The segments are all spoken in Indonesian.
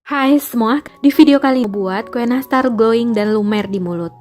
Hai semua, di video kali ini buat kue nastar glowing dan lumer di mulut.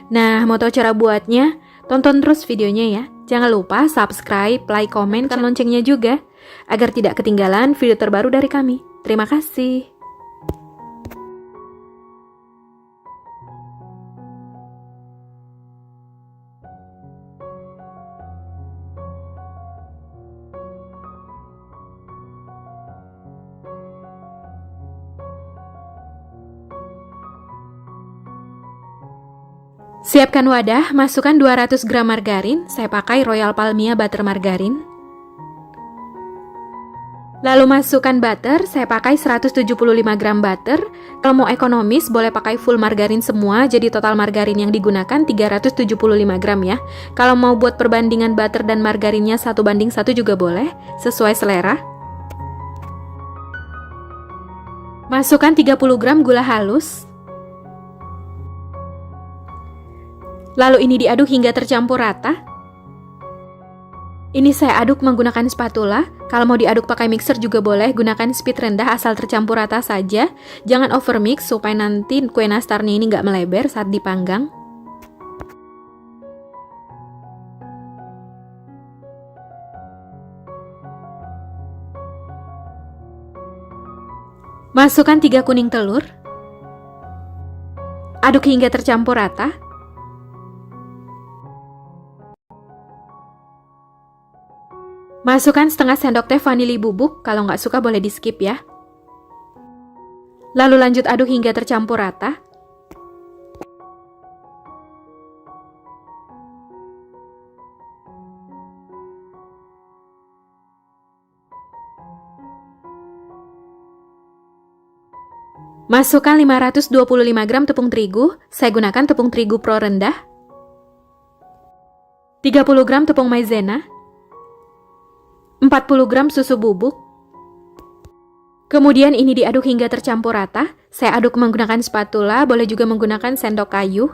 Nah, mau tahu cara buatnya? Tonton terus videonya ya. Jangan lupa subscribe, like, komen, dan loncengnya juga, agar tidak ketinggalan video terbaru dari kami. Terima kasih. Siapkan wadah, masukkan 200 gram margarin, saya pakai Royal Palmia Butter Margarin. Lalu masukkan butter, saya pakai 175 gram butter. Kalau mau ekonomis, boleh pakai full margarin semua, jadi total margarin yang digunakan 375 gram ya. Kalau mau buat perbandingan butter dan margarinnya 1:1 juga boleh, sesuai selera. Masukkan 30 gram gula halus. Lalu ini diaduk hingga tercampur rata. Ini saya aduk menggunakan spatula. Kalau mau diaduk pakai mixer juga boleh, gunakan speed rendah asal tercampur rata saja. Jangan overmix supaya nanti kue nastarnya ini nggak melebar saat dipanggang. Masukkan 3 kuning telur. Aduk hingga tercampur rata. Masukkan setengah sendok teh vanili bubuk, kalau nggak suka boleh di skip ya. Lalu lanjut aduk hingga tercampur rata. Masukkan 525 gram tepung terigu, saya gunakan tepung terigu pro rendah. 30 gram tepung maizena. 40 gram susu bubuk. Kemudian ini diaduk hingga tercampur rata. Saya aduk menggunakan spatula, boleh juga menggunakan sendok kayu.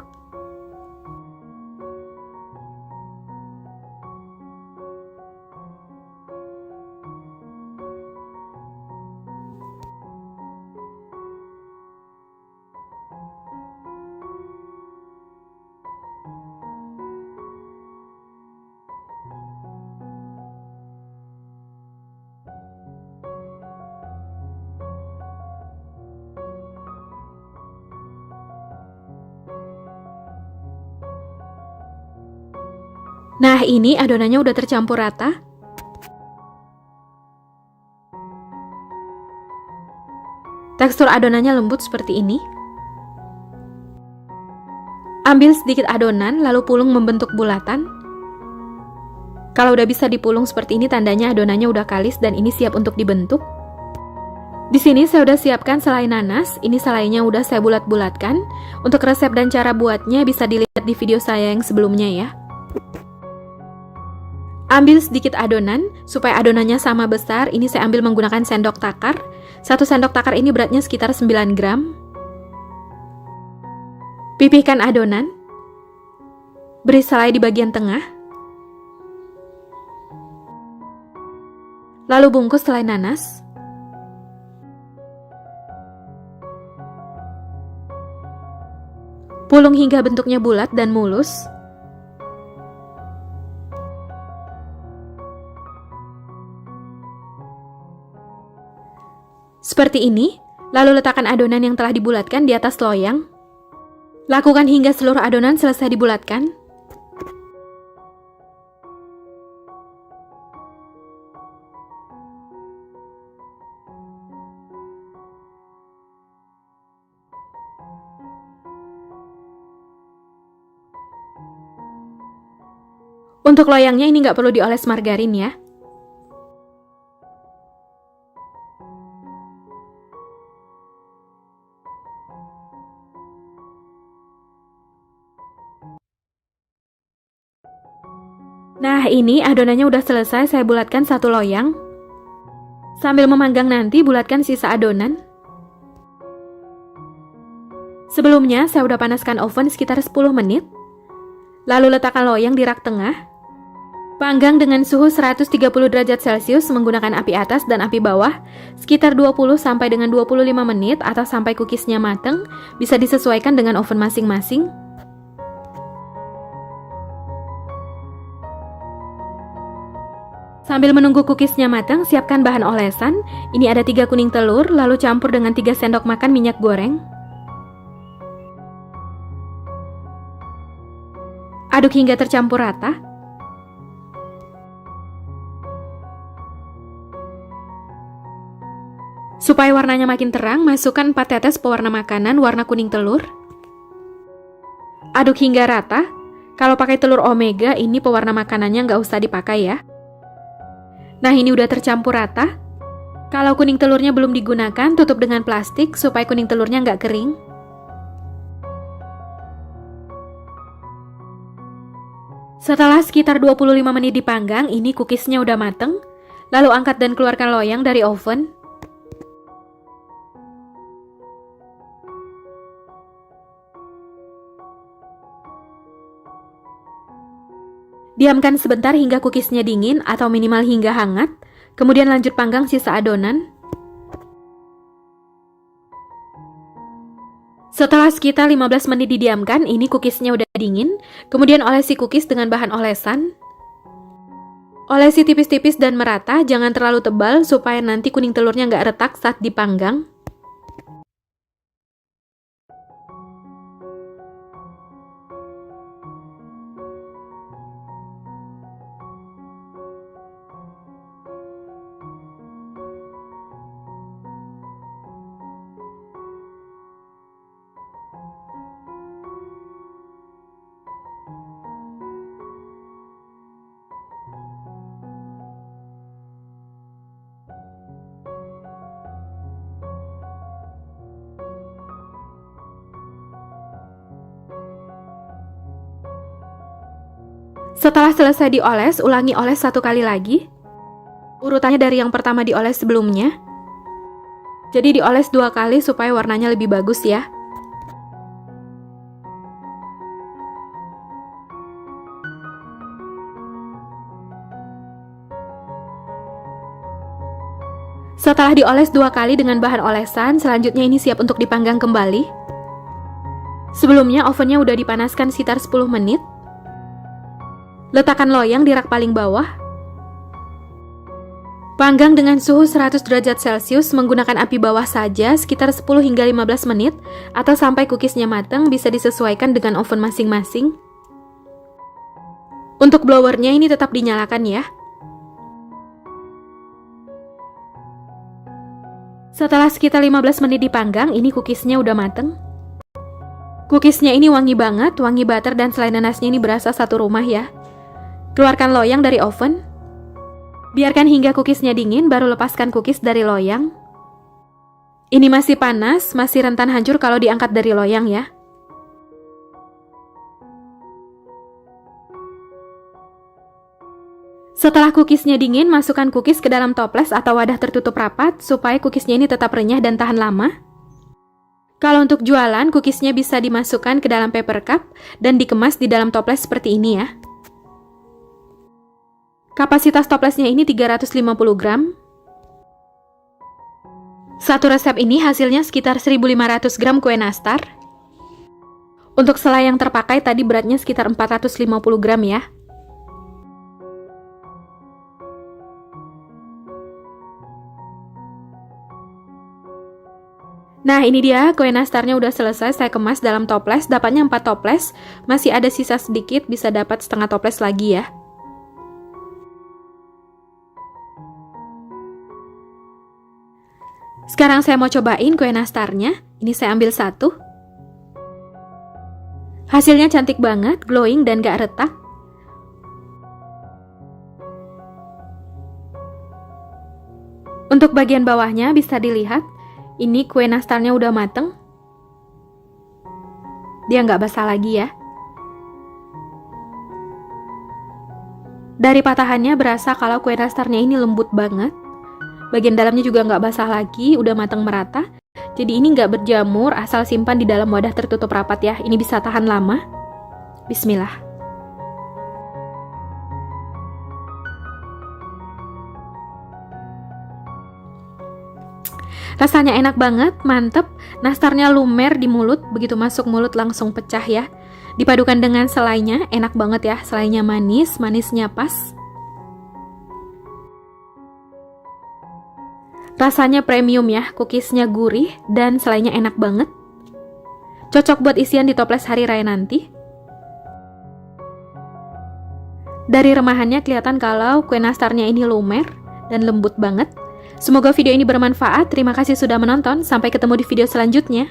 Nah, ini adonannya udah tercampur rata. Tekstur adonannya lembut seperti ini. Ambil sedikit adonan, lalu pulung membentuk bulatan. Kalau udah bisa dipulung seperti ini, tandanya adonannya udah kalis dan ini siap untuk dibentuk. Di sini saya udah siapkan selai nanas. Ini selainya udah saya bulat-bulatkan. Untuk resep dan cara buatnya bisa dilihat di video saya yang sebelumnya ya. Ambil sedikit adonan, supaya adonannya sama besar, ini saya ambil menggunakan sendok takar. 1 sendok takar ini beratnya sekitar 9 gram. Pipihkan adonan. Beri selai di bagian tengah. Lalu bungkus selai nanas. Pulung hingga bentuknya bulat dan mulus. Seperti ini, lalu letakkan adonan yang telah dibulatkan di atas loyang. Lakukan hingga seluruh adonan selesai dibulatkan. Untuk loyangnya ini nggak perlu dioles margarin ya. Nah, ini adonannya udah selesai, saya bulatkan 1 loyang. Sambil memanggang nanti, bulatkan sisa adonan. Sebelumnya, saya udah panaskan oven sekitar 10 menit. Lalu letakkan loyang di rak tengah. Panggang dengan suhu 130 derajat Celcius menggunakan api atas dan api bawah sekitar 20 sampai dengan 25 menit atau sampai cookiesnya mateng, bisa disesuaikan dengan oven masing-masing. Sambil menunggu cookiesnya matang, siapkan bahan olesan. Ini ada 3 kuning telur, lalu campur dengan 3 sendok makan minyak goreng. Aduk hingga tercampur rata. Supaya warnanya makin terang, masukkan 4 tetes pewarna makanan warna kuning telur. Aduk hingga rata. Kalau pakai telur omega, ini pewarna makanannya nggak usah dipakai ya. Nah, ini udah tercampur rata. Kalau kuning telurnya belum digunakan, tutup dengan plastik supaya kuning telurnya nggak kering. Setelah sekitar 25 menit dipanggang, ini cookiesnya udah mateng. Lalu angkat dan keluarkan loyang dari oven. Diamkan sebentar hingga cookiesnya dingin atau minimal hingga hangat, kemudian lanjut panggang sisa adonan. Setelah sekitar 15 menit didiamkan, ini cookiesnya udah dingin, kemudian olesi cookies dengan bahan olesan. Olesi tipis-tipis dan merata, jangan terlalu tebal supaya nanti kuning telurnya nggak retak saat dipanggang. Setelah selesai dioles, ulangi oles 1 kali lagi. Urutannya dari yang pertama dioles sebelumnya. Jadi dioles 2 kali supaya warnanya lebih bagus ya. Setelah dioles 2 kali dengan bahan olesan, selanjutnya ini siap untuk dipanggang kembali. Sebelumnya ovennya udah dipanaskan sekitar 10 menit. Letakkan loyang di rak paling bawah. Panggang dengan suhu 100 derajat Celcius menggunakan api bawah saja sekitar 10 hingga 15 menit atau sampai cookiesnya matang, bisa disesuaikan dengan oven masing-masing. Untuk blowernya ini tetap dinyalakan ya. Setelah sekitar 15 menit dipanggang, ini cookiesnya udah mateng. Cookiesnya ini wangi banget, wangi butter dan selai nanasnya ini berasa satu rumah ya. Keluarkan loyang dari oven. Biarkan hingga cookiesnya dingin, baru lepaskan cookies dari loyang. Ini masih panas, masih rentan hancur kalau diangkat dari loyang ya. Setelah cookiesnya dingin, masukkan cookies ke dalam toples atau wadah tertutup rapat supaya cookiesnya ini tetap renyah dan tahan lama. Kalau untuk jualan, cookiesnya bisa dimasukkan ke dalam paper cup dan dikemas di dalam toples seperti ini ya. Kapasitas toplesnya ini 350 gram. Satu resep ini hasilnya sekitar 1500 gram kue nastar. Untuk selai yang terpakai tadi beratnya sekitar 450 gram ya. Nah, ini dia kue nastarnya udah selesai saya kemas dalam toples, dapatnya 4 toples, masih ada sisa sedikit, bisa dapat setengah toples lagi ya. Sekarang saya mau cobain kue nastarnya. Ini saya ambil 1. Hasilnya cantik banget, glowing dan gak retak. Untuk bagian bawahnya bisa dilihat, ini kue nastarnya udah mateng. Dia gak basah lagi ya. Dari patahannya berasa kalau kue nastarnya ini lembut banget. Bagian dalamnya juga nggak basah lagi, udah matang merata. Jadi ini nggak berjamur, asal simpan di dalam wadah tertutup rapat ya. Ini bisa tahan lama. Bismillah. Rasanya enak banget, mantep. Nastarnya lumer di mulut, begitu masuk mulut langsung pecah ya. Dipadukan dengan selainya, enak banget ya. Selainya manis, manisnya pas. Rasanya premium ya, cookiesnya gurih dan selainya enak banget. Cocok buat isian di toples hari raya nanti. Dari remahannya kelihatan kalau kue nastarnya ini lumer dan lembut banget. Semoga video ini bermanfaat. Terima kasih sudah menonton. Sampai ketemu di video selanjutnya.